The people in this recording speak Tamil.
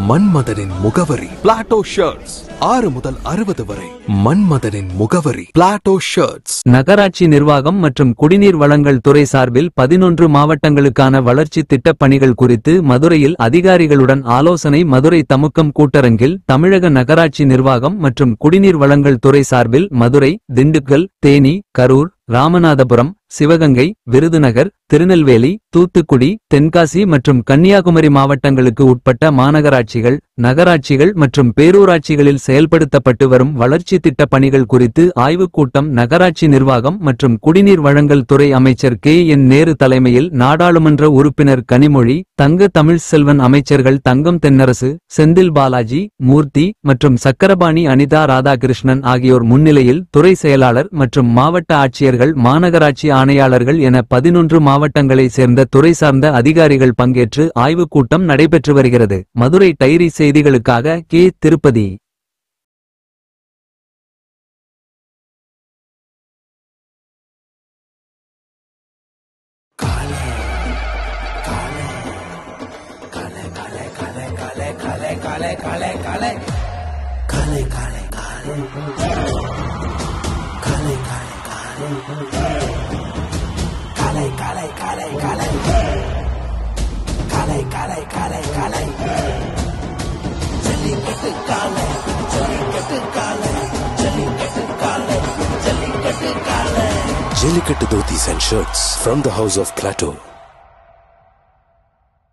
மன்மதனின் முகவரி பிளாட்டோ ஷர்ட்ஸ். 6 முதல் 60 வரை. மன்மதனின் முகவரி பிளாட்டோ ஷர்ட்ஸ். நகராட்சி நிர்வாகம் மற்றும் குடிநீர் வழங்கல் துறை சார்பில் 11 மாவட்டங்களுக்கான வளர்ச்சி திட்டப் பணிகள் குறித்து மதுரையில் அதிகாரிகளுடன் ஆலோசனை. மதுரை தமுக்கம் கூட்டரங்கில் தமிழக நகராட்சி நிர்வாகம் மற்றும் குடிநீர் வழங்கல் துறை சார்பில் மதுரை, திண்டுக்கல், தேனி, கரூர், ராமநாதபுரம், சிவகங்கை, விருதுநகர், திருநெல்வேலி, தூத்துக்குடி, தென்காசி மற்றும் கன்னியாகுமரி மாவட்டங்களுக்கு உட்பட்ட மாநகராட்சிகள், நகராட்சிகள் மற்றும் பேரூராட்சிகளில் செயல்படுத்தப்பட்டு வரும் வளர்ச்சி திட்ட பணிகள் குறித்து ஆய்வுக் கூட்டம் நகராட்சி நிர்வாகம் மற்றும் குடிநீர் வழங்கல் துறை அமைச்சர் கே.என். நேரு தலைமையில் நாடாளுமன்ற உறுப்பினர் கனிமொழி, தங்க தமிழ்செல்வன், அமைச்சர்கள் தங்கம் தென்னரசு, செந்தில் பாலாஜி, மூர்த்தி மற்றும் சக்கரபாணி அனிதா ராதாகிருஷ்ணன் ஆகியோர் முன்னிலையில் துறை செயலாளர் மற்றும் மாவட்ட ஆட்சியர்கள், மாநகராட்சி ஆணையாளர்கள் என 11 மாவட்டங்களை சேர்ந்த துறை சார்ந்த அதிகாரிகள் பங்கேற்று ஆய்வுக் கூட்டம் நடைபெற்று வருகிறது. மதுரை டைரி செய்திகளுக்காக K. Tirupati. Jellicate dhotis and shirts from the house of Plateau.